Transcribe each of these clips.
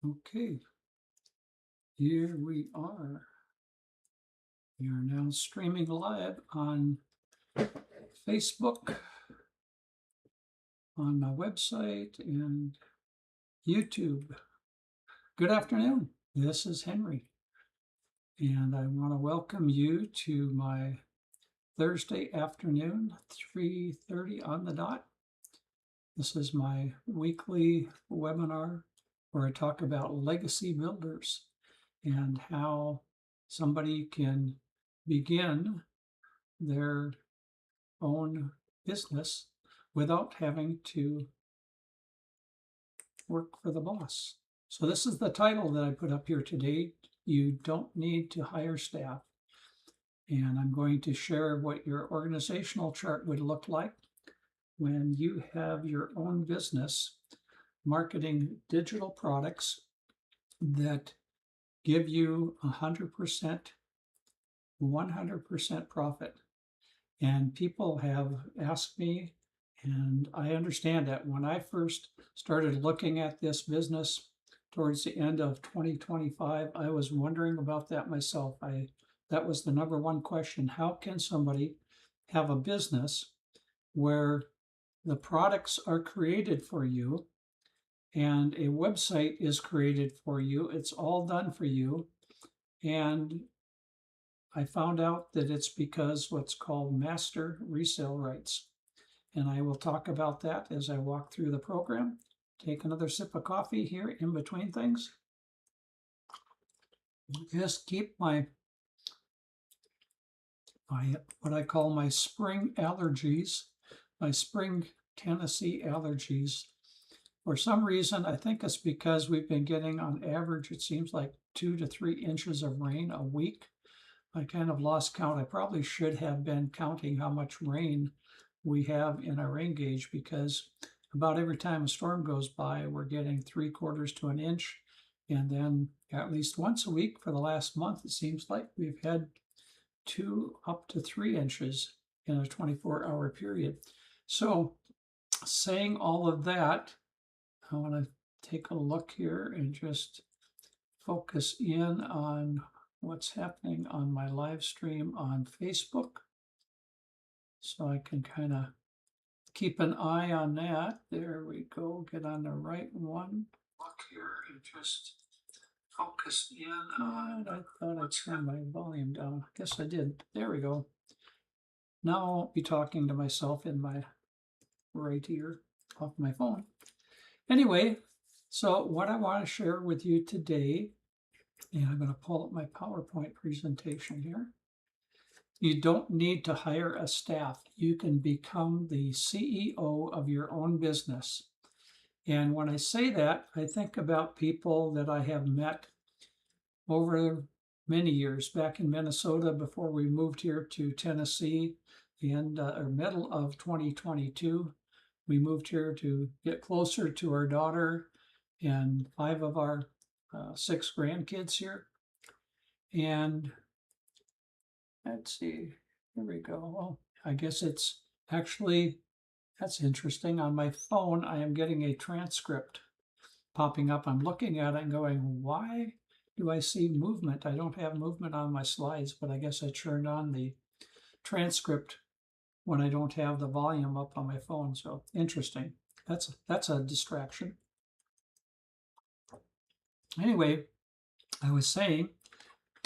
Okay, here we are. We are now streaming live on Facebook, on my website, and YouTube. Good afternoon. This is Henry, and I want to welcome you to my Thursday afternoon, 3:30 on the dot. This is my weekly webinar where I talk about legacy builders and how somebody can begin their own business without having to work for the boss. So this is the title that I put up here today. You don't need to hire staff. And I'm going to share what your organizational chart would look like when you have your own business marketing digital products that give you 100% profit. And people have asked me, and I understand that when I first started looking at this business towards the end of 2025, I was wondering about that myself. That was the number one question. How can somebody have a business where the products are created for you and a website is created for you? It's all done for you. And I found out that it's because what's called master resale rights. And I will talk about that as I walk through the program. Take another sip of coffee here in between things. Just keep my what I call my spring allergies, my spring Tennessee allergies. For some reason, I think it's because we've been getting on average, it seems like 2 to 3 inches of rain a week. I kind of lost count. I probably should have been counting how much rain we have in our rain gauge, because about every time a storm goes by, we're getting 3/4 to an inch. And then at least once a week for the last month, it seems like we've had 2 up to 3 inches in a 24-hour period. So saying all of that, I want to take a look here and just focus in on what's happening on my live stream on Facebook. So I can kind of keep an eye on that. There we go. Get on the right one. Look here and just focus in on. I thought I turned my volume down. I guess I did. There we go. Now I won't be talking to myself in my right ear off my phone. Anyway, so what I want to share with you today, and I'm going to pull up my PowerPoint presentation here. You don't need to hire a staff. You can become the CEO of your own business. And when I say that, I think about people that I have met over many years back in Minnesota before we moved here to Tennessee, the end or middle of 2022. We moved here to get closer to our daughter and 5 of our 6 grandkids here. And let's see, here we go. Oh, I guess it's actually, that's interesting. On my phone, I am getting a transcript popping up. I'm looking at it and going, why do I see movement? I don't have movement on my slides, but I guess I turned on the transcript when I don't have the volume up on my phone. So interesting. That's a distraction. Anyway, I was saying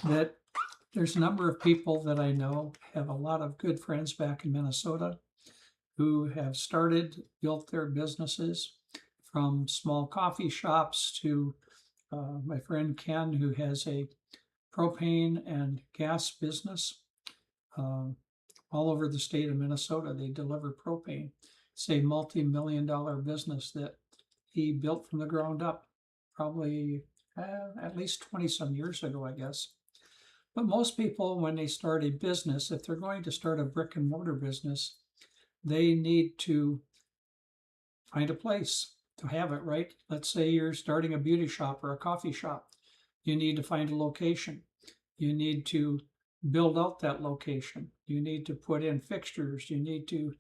that there's a number of people that I know, have a lot of good friends back in Minnesota who have built their businesses, from small coffee shops to my friend Ken, who has a propane and gas business all over the state of Minnesota. They deliver propane. It's a multi-million-dollar business that he built from the ground up, probably at least 20 some years ago, I guess. But most people, when they start a business, if they're going to start a brick and mortar business, they need to find a place to have it, right? Let's say you're starting a beauty shop or a coffee shop. You need to find a location. You need to build out that location. You need to put in fixtures. You need to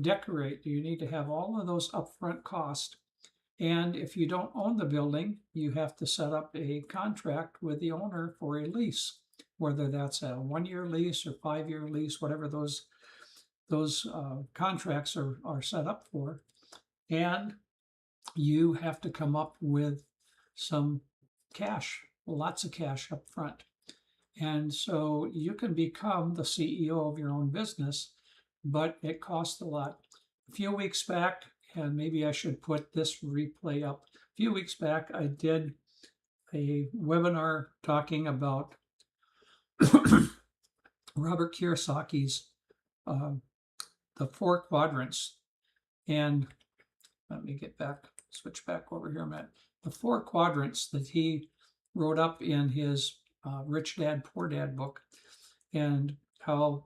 decorate. You need to have all of those upfront costs. And if you don't own the building, you have to set up a contract with the owner for a lease, whether that's a 1-year lease or 5-year lease, whatever those contracts are set up for. And you have to come up with some cash, lots of cash up front. And so you can become the CEO of your own business, but it costs a lot. A few weeks back, and maybe I should put this replay up. A few weeks back, I did a webinar talking about Robert Kiyosaki's The 4 Quadrants. And let me switch back over here a minute. The 4 quadrants that he wrote up in his Rich Dad, Poor Dad book, and how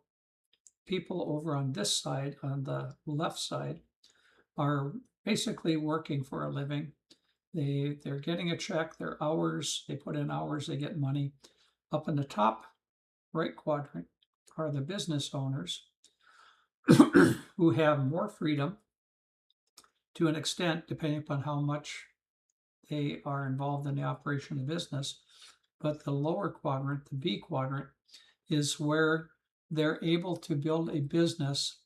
people over on this side, on the left side, are basically working for a living. They're getting a check, their hours, they put in hours, they get money. Up in the top right quadrant are the business owners who have more freedom to an extent, depending upon how much they are involved in the operation of the business. But the lower quadrant, the B quadrant, is where they're able to build a business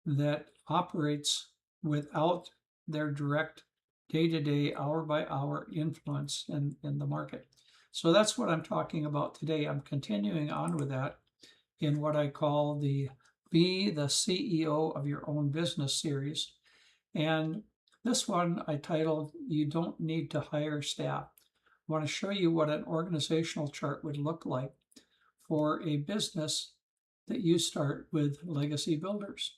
that operates without their direct day-to-day, hour-by-hour influence in the market. So that's what I'm talking about today. I'm continuing on with that in what I call the Be the CEO of Your Own Business series. And this one I titled, You Don't Need to Hire Staff. I want to show you what an organizational chart would look like for a business that you start with Legacy Builders.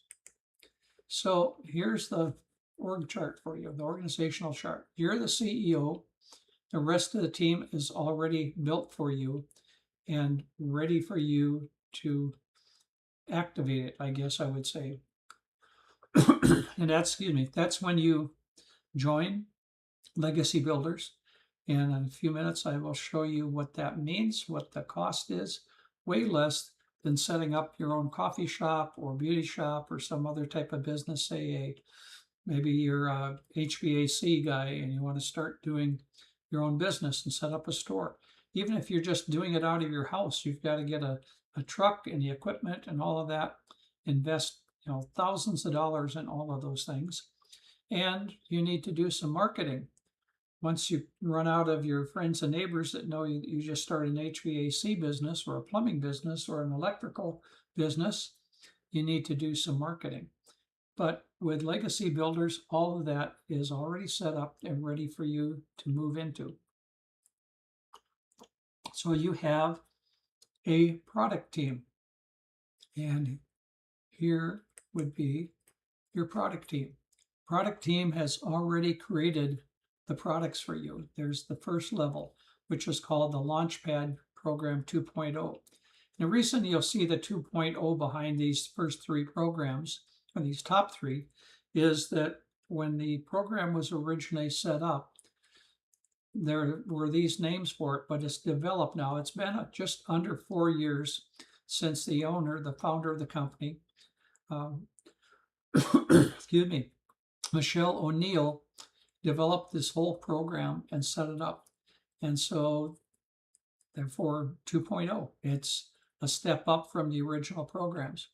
So here's the org chart for you, the organizational chart. You're the CEO. The rest of the team is already built for you and ready for you to activate it, I guess I would say. And that's when you join Legacy Builders. And in a few minutes, I will show you what that means, what the cost is. Way less than setting up your own coffee shop or beauty shop or some other type of business. Say maybe you're a HVAC guy and you want to start doing your own business and set up a store. Even if you're just doing it out of your house, you've got to get a truck and the equipment and all of that. Invest thousands of dollars in all of those things. And you need to do some marketing. Once you run out of your friends and neighbors that know you just started an HVAC business or a plumbing business or an electrical business, you need to do some marketing. But with Legacy Builders, all of that is already set up and ready for you to move into. So you have a product team. And here would be your product team. Product team has already created the products for you. There's the first level, which is called the Launchpad Program 2.0. The reason you'll see the 2.0 behind these first 3 programs, or these top 3, is that when the program was originally set up, there were these names for it, but it's developed now. It's been just under 4 years since the owner, the founder of the company, Michelle O'Neill, developed this whole program and set it up. And so therefore 2.0, it's a step up from the original programs.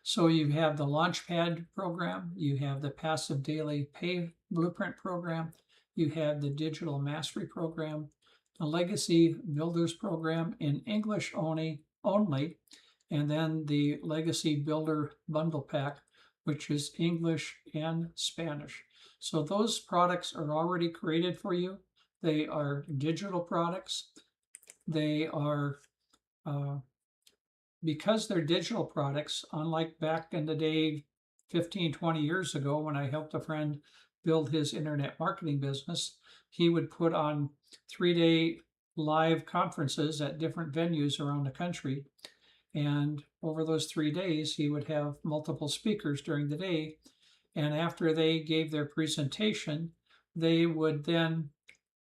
So you have the Launchpad program, you have the Passive Daily Pay Blueprint program, you have the Digital Mastery program, the Legacy Builders program in English only, and then the Legacy Builder Bundle Pack, which is English and Spanish. So those products are already created for you. They are digital products. They are, because they're digital products, unlike back in the day, 15, 20 years ago, when I helped a friend build his internet marketing business, he would put on 3-day live conferences at different venues around the country. And over those 3 days, he would have multiple speakers during the day. And after they gave their presentation, they would then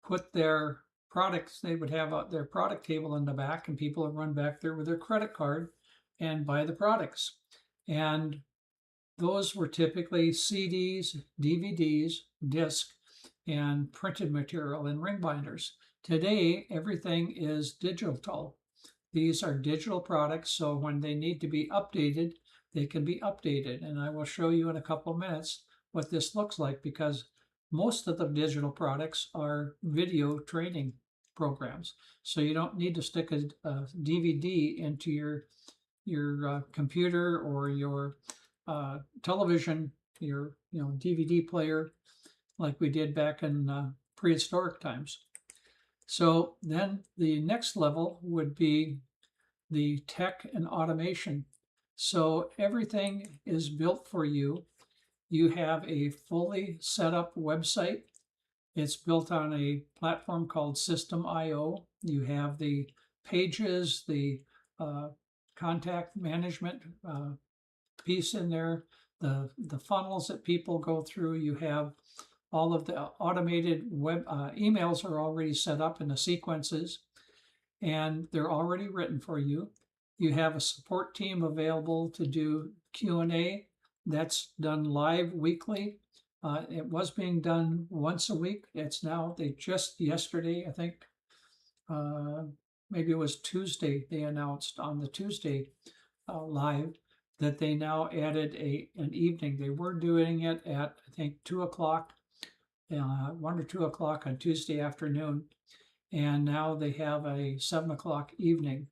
put their products, they would have their product table in the back, and people would run back there with their credit card and buy the products. And those were typically CDs, DVDs, discs, and printed material and ring binders. Today, everything is digital. These are digital products, so when they need to be updated, they can be updated. And I will show you in a couple of minutes what this looks like, because most of the digital products are video training programs. So you don't need to stick a DVD into your computer or your television, your DVD player, like we did back in prehistoric times. So then the next level would be the tech and automation. So everything is built for you. You have a fully set up website. It's built on a platform called System.io. You have the pages, the uh, contact management piece in there, the funnels that people go through. You have all of the automated web emails are already set up in the sequences, and they're already written for you. You have a support team available to do Q&A. That's done live weekly. It was being done once a week. It's now, they just yesterday, I think, uh, maybe it was Tuesday, they announced on the Tuesday live that they now added an evening. They were doing it at, I think, 2 o'clock, 1 or 2 o'clock on Tuesday afternoon. And now they have a 7 o'clock evening.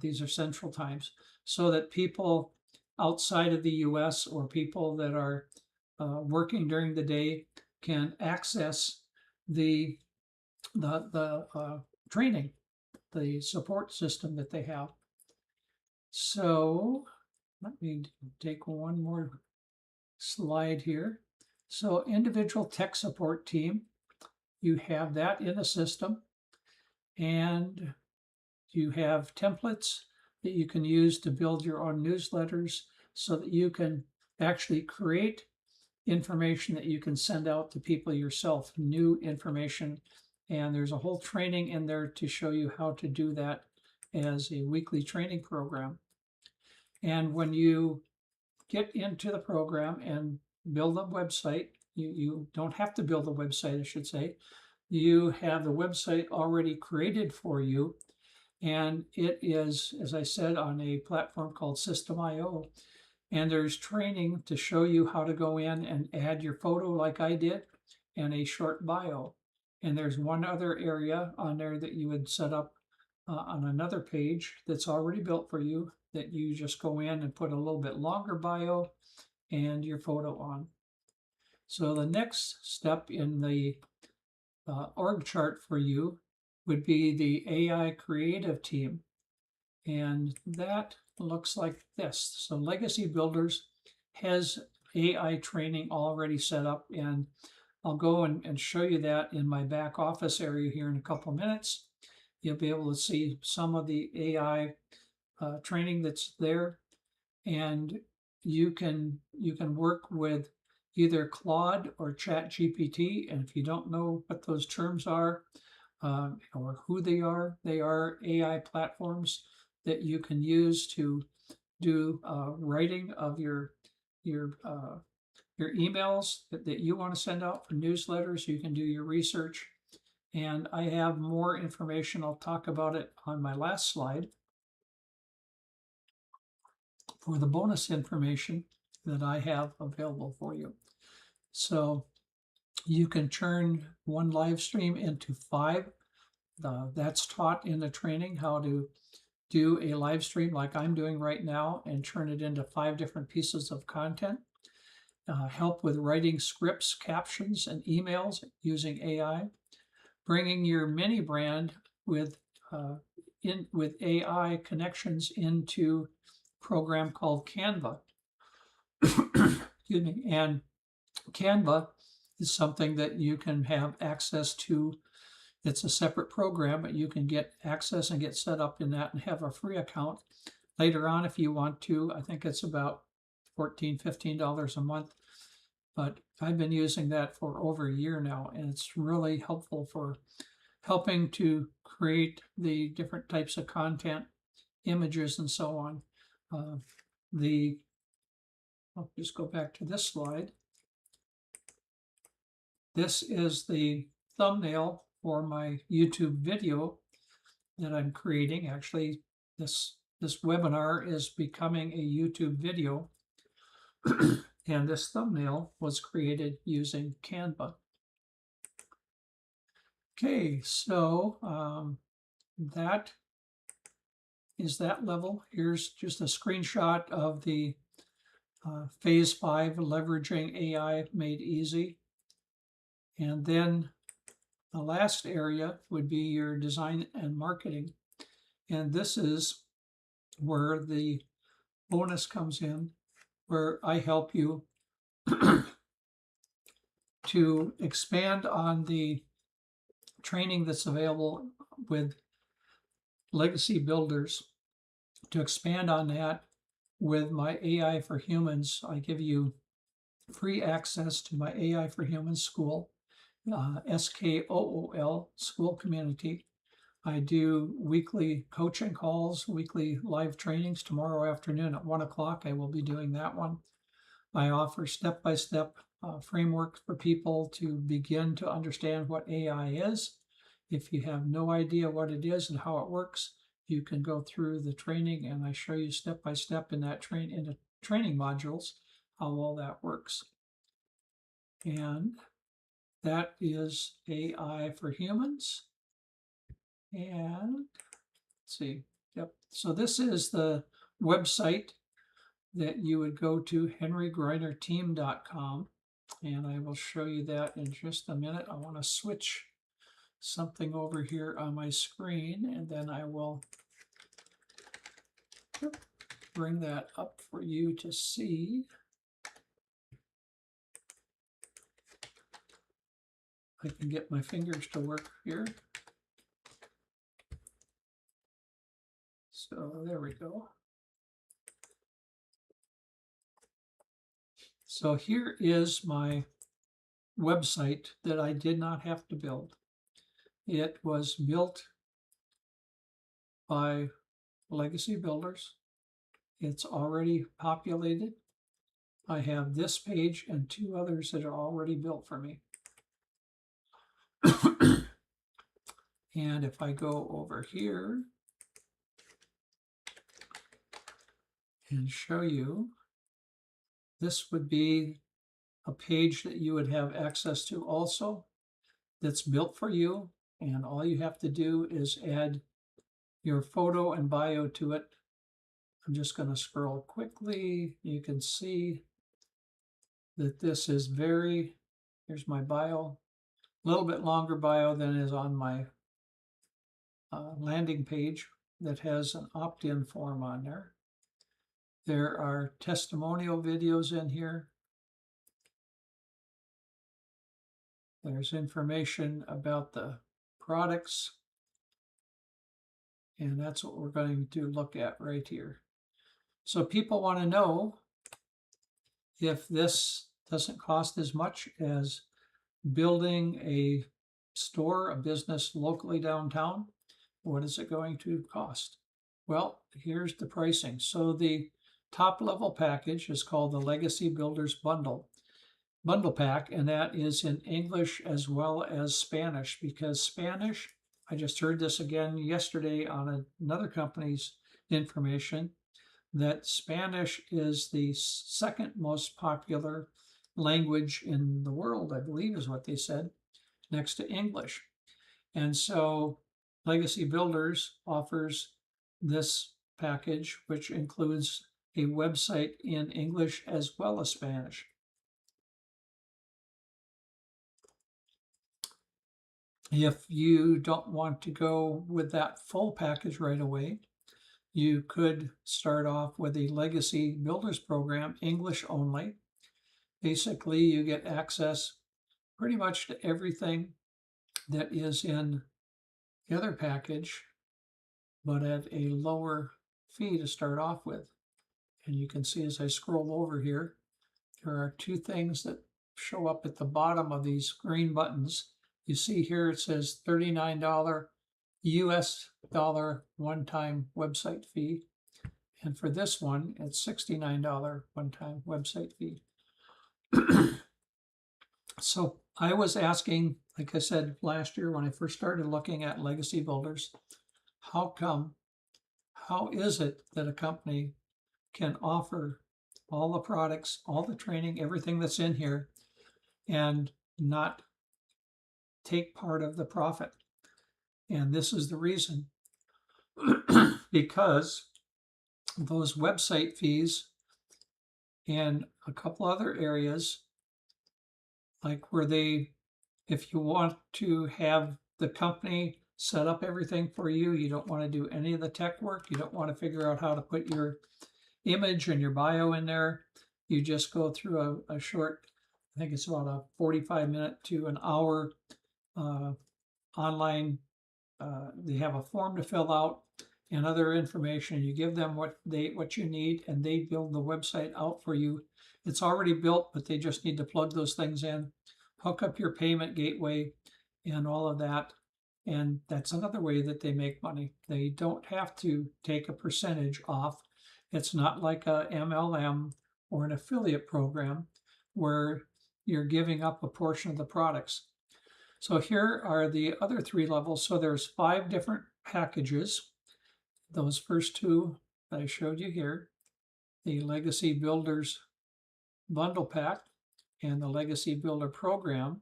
These are central times, so that people outside of the US or people that are working during the day can access the training, the support system that they have. So let me take one more slide here. So individual tech support team, you have that in the system, and you have templates that you can use to build your own newsletters, so that you can actually create information that you can send out to people yourself, new information. And there's a whole training in there to show you how to do that as a weekly training program. And when you get into the program and build a website, you don't have to build a website, I should say. You have the website already created for you, and it is, as I said, on a platform called System.io. And there's training to show you how to go in and add your photo like I did, and a short bio. And there's one other area on there that you would set up on another page that's already built for you, that you just go in and put a little bit longer bio and your photo on. So the next step in the org chart for you would be the AI creative team. And that looks like this. So Legacy Builders has AI training already set up, and I'll go and show you that in my back office area here in a couple of minutes. You'll be able to see some of the AI training that's there, and you can work with either Claude or Chat GPT. And if you don't know what those terms are or who they are AI platforms that you can use to do writing of your emails that you want to send out for newsletters. You can do your research, and I have more information. I'll talk about it on my last slide for the bonus information that I have available for you. So you can turn one live stream into 5. That's taught in the training, how to do a live stream like I'm doing right now and turn it into 5 different pieces of content. Help with writing scripts, captions, and emails using AI. Bringing your mini brand with AI connections into a program called Canva. Excuse me. And Canva is something that you can have access to. It's a separate program, but you can get access and get set up in that and have a free account later on if you want to. I think it's about $14, $15 a month, but I've been using that for over a year now, and it's really helpful for helping to create the different types of content, images, and so on. I'll just go back to this slide. This is the thumbnail for my YouTube video that I'm creating. Actually, this webinar is becoming a YouTube video, and this thumbnail was created using Canva. Okay, so that is that level. Here's just a screenshot of the Phase 5 Leveraging AI Made Easy. And then the last area would be your design and marketing. And this is where the bonus comes in, where I help you to expand on the training that's available with Legacy Builders, to expand on that with my AI for Humans. I give you free access to my AI for Humans school, SKOOL, school community. I do weekly coaching calls, weekly live trainings. Tomorrow afternoon at 1 o'clock, I will be doing that one. I offer step-by-step framework for people to begin to understand what AI is. If you have no idea what it is and how it works, you can go through the training, and I show you step-by-step in that in the training modules how all that works. And that is AI for Humans. And let's see. Yep. So this is the website that you would go to, henrygrinerteam.com. And I will show you that in just a minute. I want to switch something over here on my screen, and then I will bring that up for you to see. I can get my fingers to work here. So there we go. So here is my website that I did not have to build. It was built by Legacy Builders. It's already populated. I have this page and 2 others that are already built for me. And if I go over here and show you, this would be a page that you would have access to also, that's built for you. And all you have to do is add your photo and bio to it. I'm just going to scroll quickly. You can see that this is here's my bio, a little bit longer bio than is on my landing page that has an opt-in form on there. There are testimonial videos in here. There's information about the products. And that's what we're going to look at right here. So people want to know if this doesn't cost as much as building a store, a business locally downtown. What is it going to cost? Well, here's the pricing. So the top level package is called the Legacy Builders Bundle Pack, and that is in English as well as Spanish, because Spanish, I just heard this again yesterday on another company's information, that Spanish is the second most popular language in the world, I believe is what they said, next to English. And so Legacy Builders offers this package, which includes a website in English as well as Spanish. If you don't want to go with that full package right away, you could start off with a Legacy Builders program, English only. Basically, you get access pretty much to everything that is in the other package, but at a lower fee to start off with. And you can see as I scroll over here, there are 2 things that show up at the bottom of these green buttons. You see here it says $39 US dollar one-time website fee. And for this one, it's $69 one-time website fee. So I was asking, like I said last year when I first started looking at legacy builders, how is it that a company can offer all the products, all the training, everything that's in here, and not take part of the profit? And this is the reason. Because those website fees and a couple other areas, like where if you want to have the company set up everything for you, you don't want to do any of the tech work, you don't want to figure out how to put your image and your bio in there, you just go through a short, I think it's about a 45-minute to an hour online. They have a form to fill out and other information. You give them what you need, and they build the website out for you. It's already built, but they just need to plug those things in, hook up your payment gateway, and all of that. And that's another way that they make money. They don't have to take a percentage off. It's not like a MLM or an affiliate program where you're giving up a portion of the products. So here are the other 3 levels. So there's 5 different packages. Those first 2 that I showed you here, the Legacy Builders Bundle Pack and the Legacy Builder Program,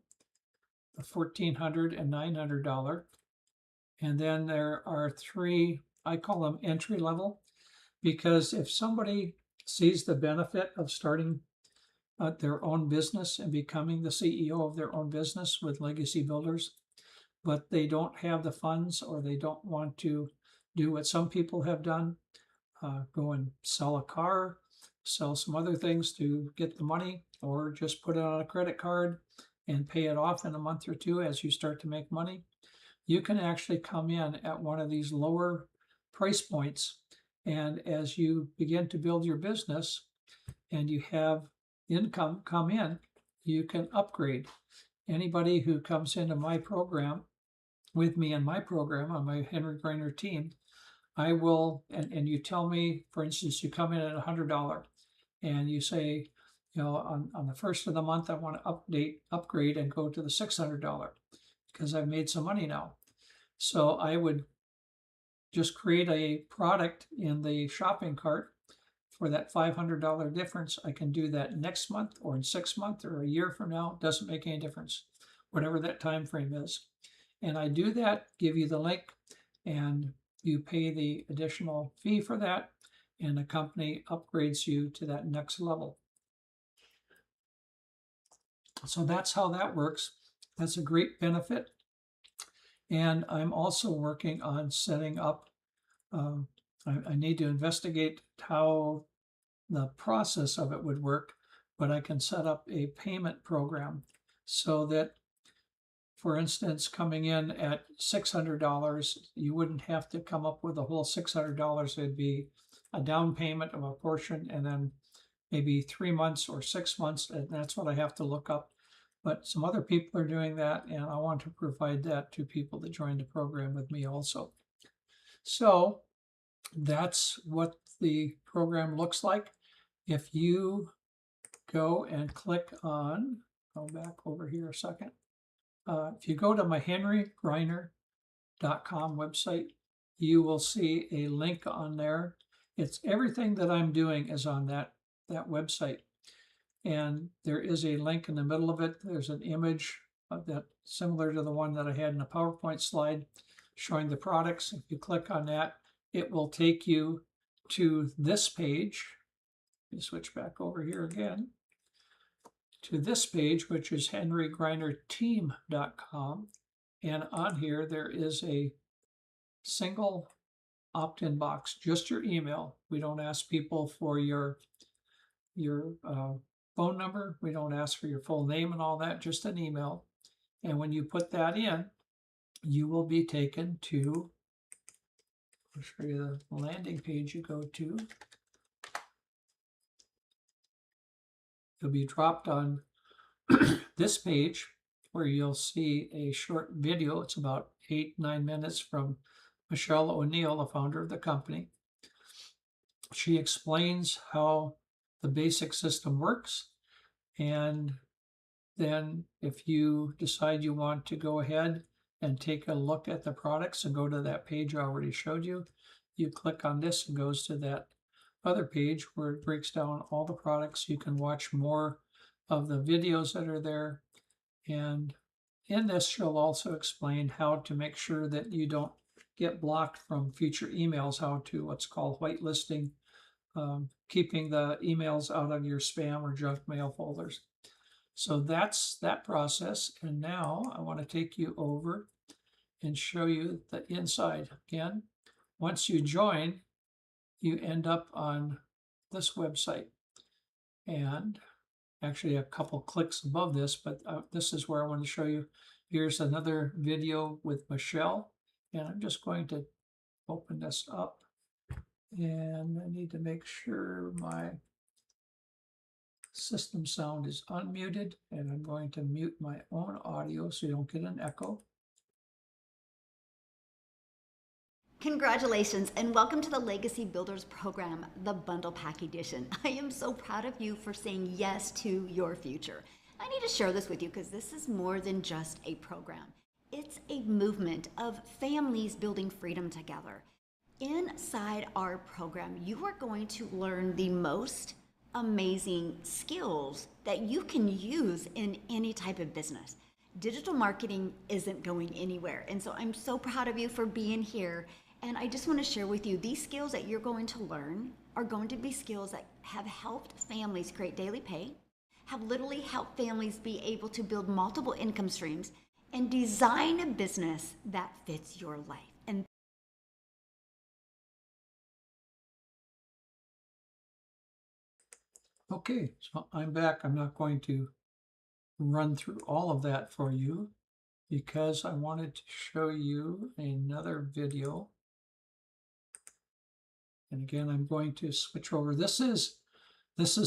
the $1,400 and $900. And then there are 3, I call them entry level, because if somebody sees the benefit of starting their own business and becoming the CEO of their own business with Legacy Builders, but they don't have the funds or they don't want to do what some people have done, go and sell a car, sell some other things to get the money, or just put it on a credit card and pay it off in a month or 2 as you start to make money. You can actually come in at one of these lower price points, and as you begin to build your business and you have income come in, you can upgrade. Anybody who comes into my program, with me in my program on my Henry Griner team, I will, and you tell me, for instance, you come in at $100 and you say, on the first of the month, I want to upgrade and go to the $600 because I've made some money now. So I would just create a product in the shopping cart for that $500 difference. I can do that next month or in 6 months or a year from now. It doesn't make any difference, whatever that time frame is. And I do that, give you the link, and you pay the additional fee for that, and the company upgrades you to that next level. So that's how that works. That's a great benefit. And I'm also working on setting up, I need to investigate how the process of it would work, but I can set up a payment program so that, for instance, coming in at $600, you wouldn't have to come up with the whole $600. It'd be a down payment of a portion and then maybe 3 months or 6 months, and that's what I have to look up. But some other people are doing that, and I want to provide that to people that join the program with me also. So that's what the program looks like. If you go and click on, go back over here a second. If you go to my henrygriner.com website, you will see a link on there. It's everything that I'm doing is on that website. And there is a link in the middle of it. There's an image that similar to the one that I had in a PowerPoint slide showing the products. If you click on that, it will take you to this page. Let me switch back over here again to this page, which is henrygrinerteam.com. And on here, there is a single opt-in box, just your email. We don't ask people for your phone number. We don't ask for your full name and all that, just an email. And when you put that in, you will be taken to, I'll show you the landing page you go to. You'll be dropped on this page where you'll see a short video. It's about 8-9 minutes from Michelle O'Neill, the founder of the company. She explains how the basic system works, and Then if you decide you want to go ahead and take a look at the products and go to that page I already showed you, you click on this and goes to that other page where it breaks down all the products. You can watch more of the videos that are there. And in this, she'll also explain how to make sure that you don't get blocked from future emails, how to what's called whitelisting, keeping the emails out of your spam or junk mail folders. So that's that process. And now I want to take you over and show you the inside. Again, once you join, you end up on this website. And actually a couple clicks above this, but this is where I want to show you. Here's another video with Michelle. And I'm just going to open this up. And I need to make sure my system sound is unmuted, and I'm going to mute my own audio so you don't get an echo. Congratulations and welcome to the Legacy Builders Program, the Bundle Pack Edition. I am so proud of you for saying yes to your future. I need to share this with you because this is more than just a program. It's a movement of families building freedom together. Inside our program, you are going to learn the most amazing skills that you can use in any type of business. Digital marketing isn't going anywhere. And so I'm so proud of you for being here. And I just want to share with you, these skills that you're going to learn are going to be skills that have helped families create daily pay, have literally helped families be able to build multiple income streams, and design a business that fits your life. And Okay, so I'm back. I'm not going to run through all of that for you because I wanted to show you another video. And again, I'm going to switch over. This is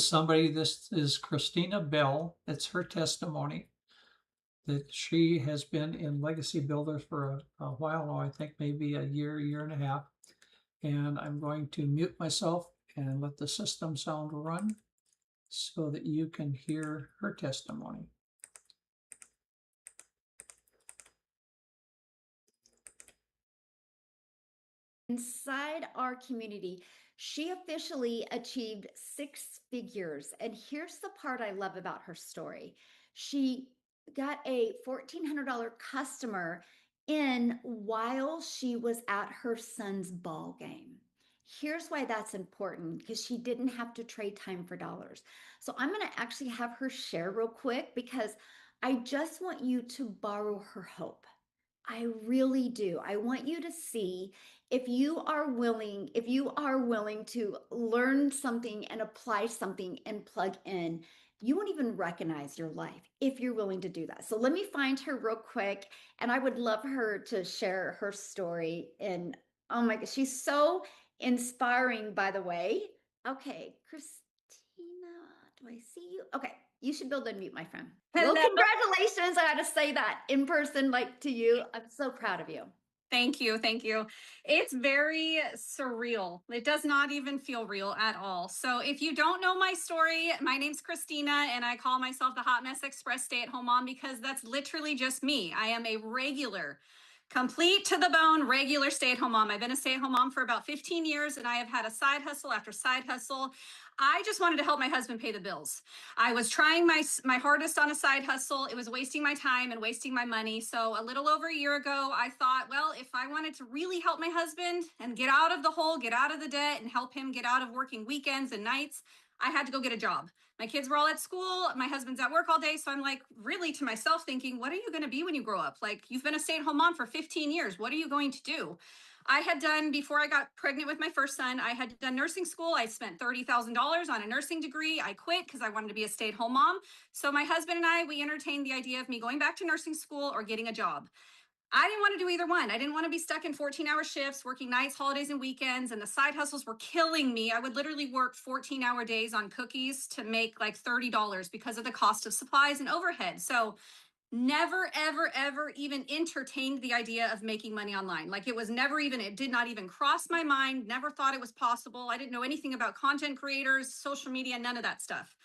somebody, this is Christina Bell. It's her testimony that she has been in Legacy Builders for a while now, I think maybe a year and a half. And I'm going to mute myself and let the system sound run so that you can hear her testimony. inside our community, she officially achieved 6 figures. And here's the part I love about her story. She got a $1,400 customer in while she was at her son's ball game. Here's why that's important, because she didn't have to trade time for dollars. So I'm going to actually have her share real quick because I just want you to borrow her hope. I really do. I want you to see if you are willing to learn something and apply something and plug in, you won't even recognize your life if you're willing to do that. So let me find her real quick, and I would love her to share her story. And oh my gosh, she's so inspiring, by the way. Okay, Christina, do I see you? Okay, you should be able to unmute, my friend. Well, Hello. congratulations. I got to say that in person, like to you. I'm so proud of you. Thank you. Thank you. It's very surreal. It does not even feel real at all. So if you don't know my story, my name's Christina, and I call myself the Hot Mess Express stay-at-home mom because that's literally just me. I am a regular, complete to the bone, regular stay-at-home mom. I've been a stay-at-home mom for about 15 years, and I have had a side hustle after side hustle. I just wanted to help my husband pay the bills. I was trying my hardest on a side hustle. It was wasting my time and wasting my money. So a little over a year ago, I thought, well, if I wanted to really help my husband and get out of the hole, get out of the debt, and help him get out of working weekends and nights, I had to go get a job. My kids were all at school. My husband's at work all day. So I'm like, really to myself thinking, what are you going to be when you grow up? Like, you've been a stay-at-home mom for 15 years. What are you going to do? I had done, before I got pregnant with my first son, I had done nursing school. I spent $30,000 on a nursing degree. I quit because I wanted to be a stay-at-home mom. So my husband and I, we entertained the idea of me going back to nursing school or getting a job. I didn't want to do either one. I didn't want to be stuck in 14-hour shifts, working nights, holidays, and weekends, and the side hustles were killing me. I would literally work 14-hour days on cookies to make like $30 because of the cost of supplies and overhead. So never, ever, ever even entertained the idea of making money online. Like, it was never even, it did not even cross my mind, never thought it was possible. I didn't know anything about content creators, social media, none of that stuff.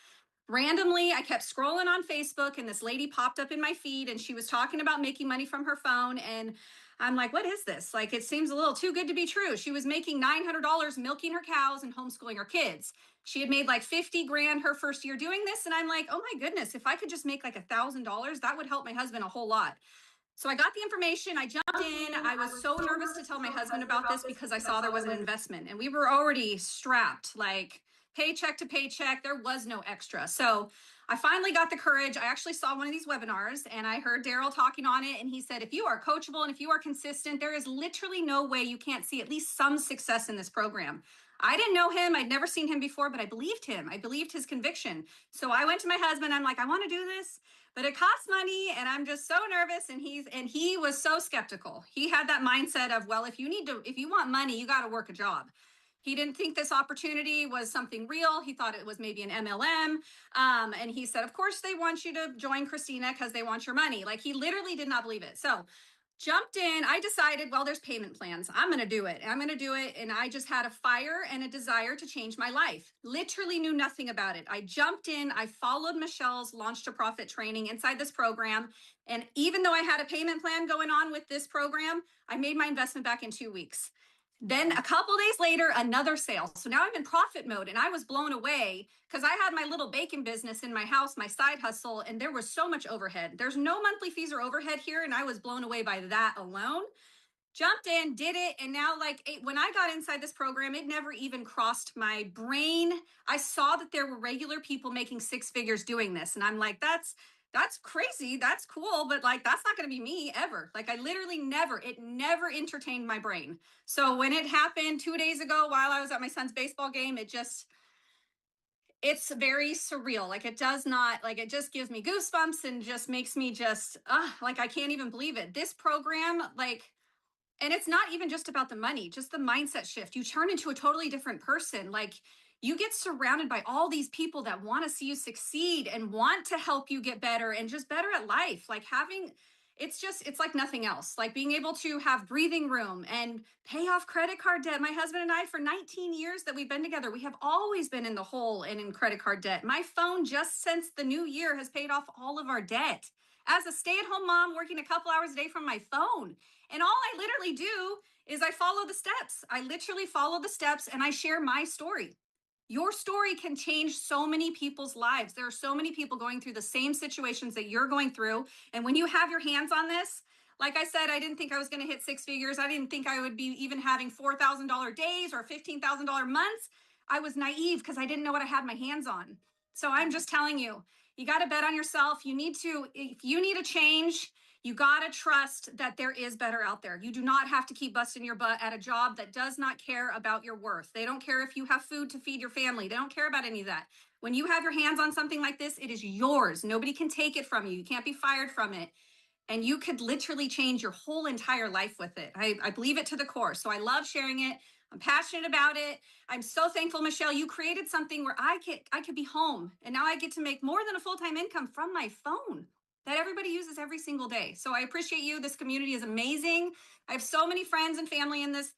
Randomly, I kept scrolling on Facebook and this lady popped up in my feed and she was talking about making money from her phone. And I'm like, what is this? Like, it seems a little too good to be true. She was making $900 milking her cows and homeschooling her kids. She had made like 50 grand her first year doing this. And I'm like, oh my goodness, if I could just make like $1,000, that would help my husband a whole lot. So I got the information, I jumped in. I was so nervous to tell my husband about this because I saw there was an investment and we were already strapped, like paycheck to paycheck. There was no extra. So I finally got the courage. I actually saw one of these webinars and I heard Daryl talking on it. And he said, if you are coachable and if you are consistent, there is literally no way you can't see at least some success in this program. I didn't know him. I'd never seen him before, but I believed him. I believed his conviction. So I went to my husband. I'm like, I want to do this, but it costs money and I'm just so nervous. And he was so skeptical. He had that mindset of, well, if you want money, you got to work a job. He didn't think this opportunity was something real. He thought it was maybe an MLM. And he said, of course they want you to join Christina because they want your money. Like, he literally did not believe it. So jumped in. I decided, well, there's payment plans. I'm going to do it. I'm going to do it. And I just had a fire and a desire to change my life. Literally knew nothing about it. I jumped in. I followed Michelle's Launch to Profit training inside this program. And even though I had a payment plan going on with this program, I made my investment back in 2 weeks. Then a couple days later, another sale. So now I'm in profit mode and I was blown away because I had my little bacon business in my house, my side hustle, and there was so much overhead. There's no monthly fees or overhead here. And I was blown away by that alone. Jumped in, did it. And now when I got inside this program, it never even crossed my brain. I saw that there were regular people making 6 figures doing this. And I'm like, that's crazy. That's cool. But like, that's not going to be me ever. Like, I literally it never entertained my brain. So when it happened 2 days ago, while I was at my son's baseball game, it's very surreal. Like, it just gives me goosebumps and just makes me like, I can't even believe it. This program, and it's not even just about the money, just the mindset shift. You turn into a totally different person. Like, you get surrounded by all these people that want to see you succeed and want to help you get better and just better at life. Like, it's like nothing else. Like, being able to have breathing room and pay off credit card debt. My husband and I, for 19 years that we've been together, we have always been in the hole and in credit card debt. My phone, just since the new year, has paid off all of our debt. As a stay-at-home mom working a couple hours a day from my phone. And all I literally do is I follow the steps. I literally follow the steps and I share my story. Your story can change so many people's lives. There are so many people going through the same situations that you're going through. And when you have your hands on this, like I said, I didn't think I was going to hit 6 figures. I didn't think I would be even having $4,000 days or $15,000 months. I was naive because I didn't know what I had my hands on. So I'm just telling you, you got to bet on yourself. If you need a change, you got to trust that there is better out there. You do not have to keep busting your butt at a job that does not care about your worth. They don't care if you have food to feed your family. They don't care about any of that. When you have your hands on something like this, it is yours. Nobody can take it from you. You can't be fired from it. And you could literally change your whole entire life with it. I believe it to the core. So I love sharing it. I'm passionate about it. I'm so thankful, Michelle, you created something where I could be home. And now I get to make more than a full-time income from my phone that everybody uses every single day. So I appreciate you. This community is amazing. I have so many friends and family in this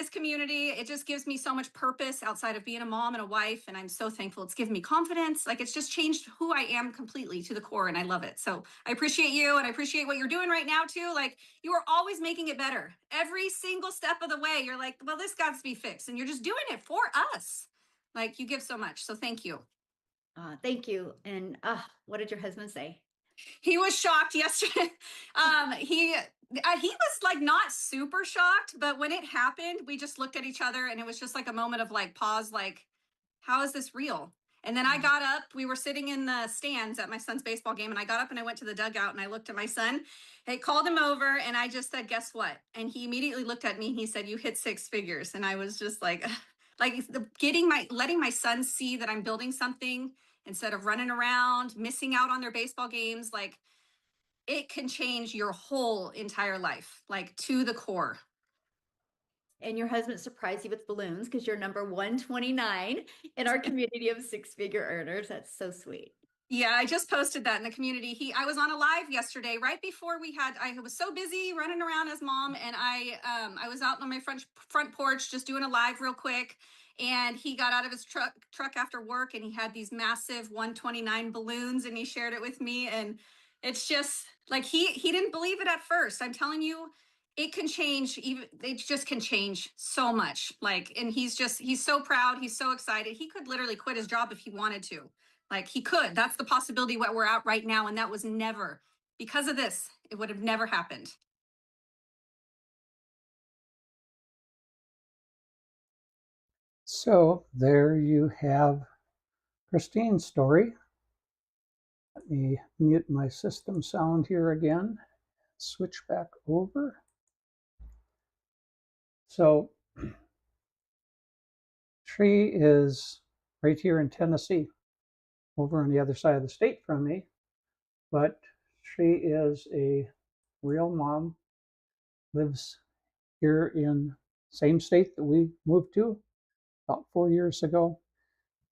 community. It just gives me so much purpose outside of being a mom and a wife. And I'm so thankful. It's given me confidence. Like, it's just changed who I am completely to the core. And I love it. So I appreciate you. And I appreciate what you're doing right now too. Like, you are always making it better. Every single step of the way, you're like, well, this got to be fixed. And you're just doing it for us. Like, you give so much. So thank you. Thank you. And what did your husband say? He was shocked yesterday. He was like not super shocked, but when it happened, we just looked at each other and it was just like a moment of like pause, like, how is this real? And then I got up, we were sitting in the stands at my son's baseball game, and I got up and I went to the dugout and I looked at my son. I called him over and I just said, guess what? And he immediately looked at me and he said, you hit 6 figures. And I was just like letting my son see that I'm building something instead of running around, missing out on their baseball games. Like, it can change your whole entire life, like to the core. And your husband surprised you with balloons because you're number 129 in our community of 6-figure earners. That's so sweet. Yeah, I just posted that in the community. I was on a live yesterday, right before I was so busy running around as mom, and I was out on my front porch just doing a live real quick. And he got out of his truck after work, and he had these massive 129 balloons, and he shared it with me. And it's just like he didn't believe it at first. I'm telling you, it can change. Even it just can change so much. Like, and he's so proud. He's so excited. He could literally quit his job if he wanted to. Like, he could. That's the possibility what we're at right now, and that was never because of this. It would have never happened. So there you have Christine's story. Let me mute my system sound here again. Switch back over. So she is right here in Tennessee, over on the other side of the state from me, but she is a real mom, lives here in same state that we moved to about 4 years ago,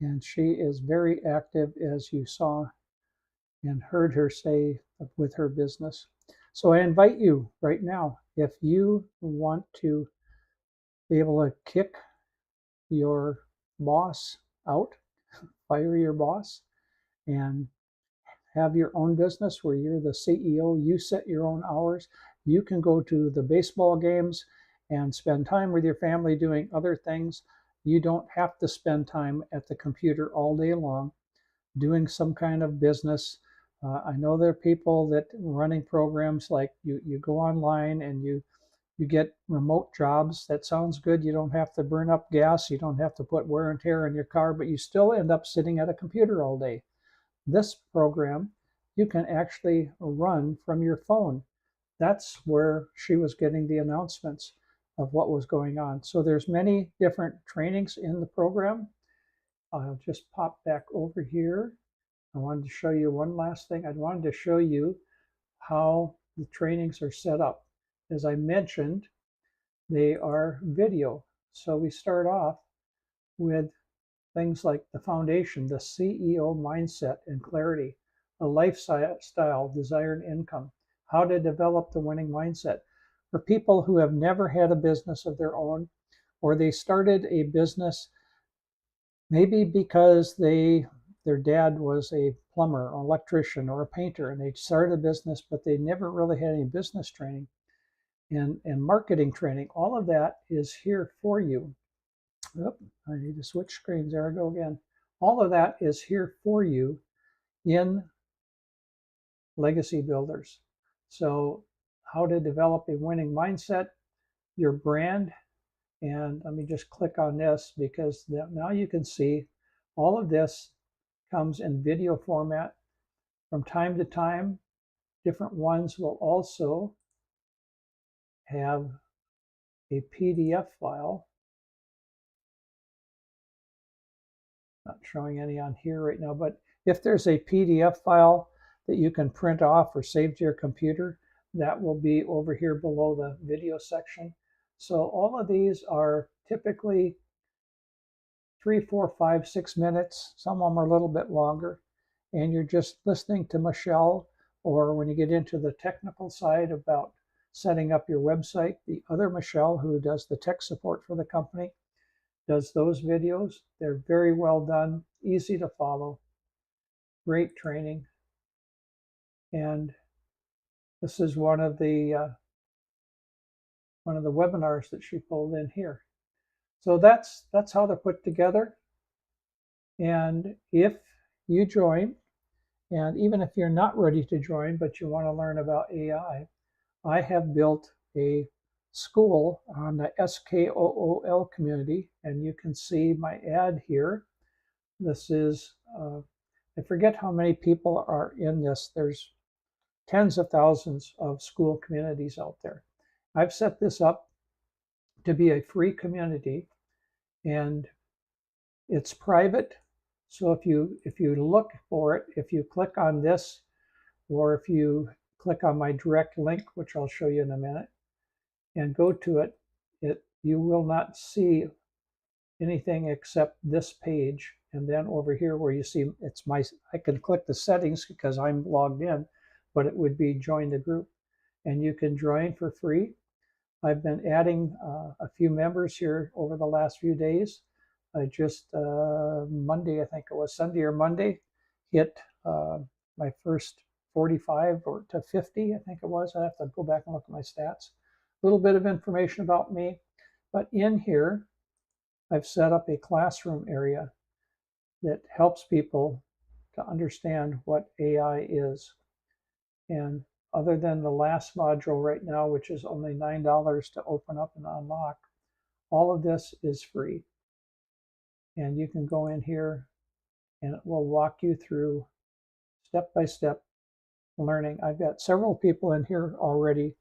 and she is very active, as you saw and heard her say, with her business. So I invite you right now, if you want to be able to kick your boss out, fire your boss, and have your own business where you're the CEO, you set your own hours, you can go to the baseball games and spend time with your family doing other things. You don't have to spend time at the computer all day long doing some kind of business. I know there are people that running programs like you go online and you get remote jobs. That sounds good. You don't have to burn up gas. You don't have to put wear and tear in your car, but you still end up sitting at a computer all day. This program, you can actually run from your phone. That's where she was getting the announcements of what was going on. So there's many different trainings in the program. I'll just pop back over here. I wanted to show you one last thing. I wanted to show you how the trainings are set up. As I mentioned, they are video. So we start off with things like the foundation, the CEO mindset and clarity, a lifestyle, desired income, how to develop the winning mindset for people who have never had a business of their own, or they started a business maybe because their dad was a plumber, an electrician, or a painter, and they started a business, but they never really had any business training and marketing training. All of that is here for you. Oop, I need to switch screens. There I go again. All of that is here for you in Legacy Builders. So how to develop a winning mindset, your brand, and let me just click on this because now you can see all of this comes in video format. From time to time, different ones will also have a PDF file. Not showing any on here right now, but if there's a PDF file that you can print off or save to your computer, that will be over here below the video section. So all of these are typically 3, 4, 5, 6 minutes. Some of them are a little bit longer. And you're just listening to Michelle, or when you get into the technical side about setting up your website, the other Michelle who does the tech support for the company does those videos. They're very well done, easy to follow, great training. And this is one of the webinars that she pulled in here. So that's how they're put together. And if you join, and even if you're not ready to join, but you want to learn about AI, I have built a school on the SKOOL community, and you can see my ad here. This is, I forget how many people are in this. There's tens of thousands of school communities out there. I've set this up to be a free community, and it's private. So if you look for it, if you click on this, or if you click on my direct link, which I'll show you in a minute, and go to it, you will not see anything except this page. And then over here where you see I can click the settings because I'm logged in, but it would be join the group, and you can join for free. I've been adding a few members here over the last few days. I just Monday, I think it was Sunday or Monday, hit my first 45 or to 50, I think it was. I have to go back and look at my stats. A little bit of information about me, but in here, I've set up a classroom area that helps people to understand what AI is. And other than the last module right now, which is only $9 to open up and unlock, all of this is free. And you can go in here and it will walk you through step by step learning. I've got several people in here already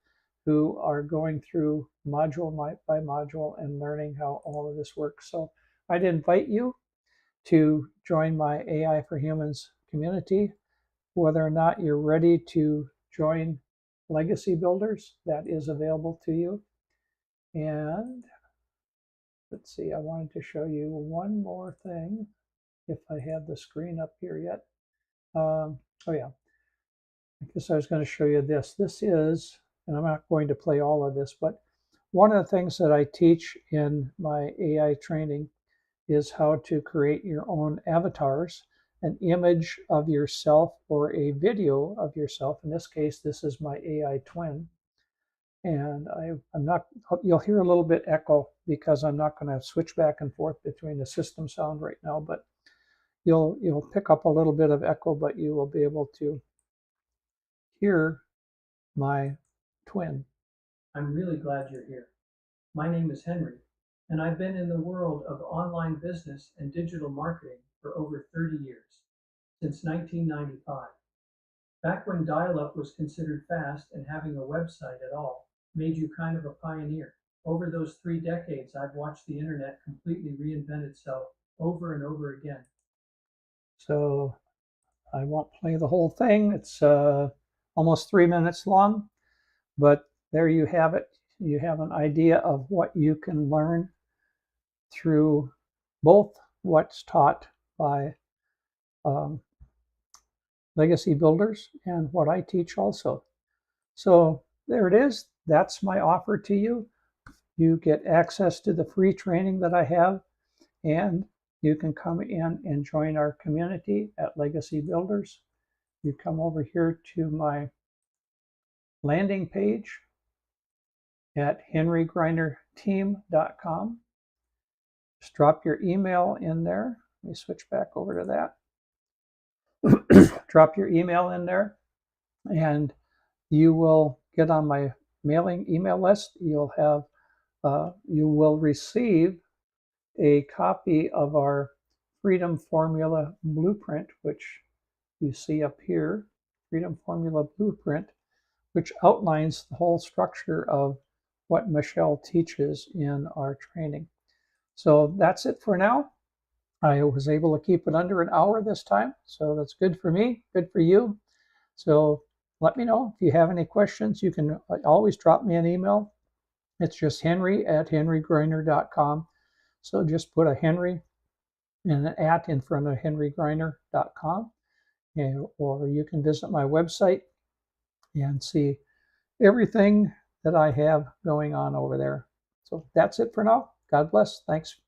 who are going through module by module and learning how all of this works. So I'd invite you to join my AI for Humans community. Whether or not you're ready to join Legacy Builders, that is available to you. And let's see, I wanted to show you one more thing, if I have the screen up here yet. Oh yeah, I guess I was going to show you this. This is, and I'm not going to play all of this, but one of the things that I teach in my AI training is how to create your own avatars, an image of yourself or a video of yourself. In this case, this is my AI twin. And I'm not, you'll hear a little bit echo because I'm not going to switch back and forth between the system sound right now, but you'll pick up a little bit of echo, but you will be able to hear my twin. I'm really glad you're here. My name is Henry, and I've been in the world of online business and digital marketing for over 30 years, since 1995. Back when dial-up was considered fast and having a website at all made you kind of a pioneer. Over those 3 decades, I've watched the internet completely reinvent itself over and over again. So I won't play the whole thing. It's almost 3 minutes long, but there you have it. You have an idea of what you can learn through both what's taught by Legacy Builders and what I teach also. So there it is. That's my offer to you. You get access to the free training that I have, and you can come in and join our community at Legacy Builders. You come over here to my landing page at henrygrinerteam.com. Just drop your email in there. Let me switch back over to that. Drop your email in there, and you will get on my mailing email list. You will receive a copy of our Freedom Formula Blueprint, which you see up here, Freedom Formula Blueprint, which outlines the whole structure of what Michelle teaches in our training. So that's it for now. I was able to keep it under an hour this time, so that's good for me, good for you. So let me know if you have any questions. You can always drop me an email. It's just henry@henrygriner.com. So just put a Henry and an @ in front of henrygriner.com. Or you can visit my website and see everything that I have going on over there. So that's it for now. God bless. Thanks.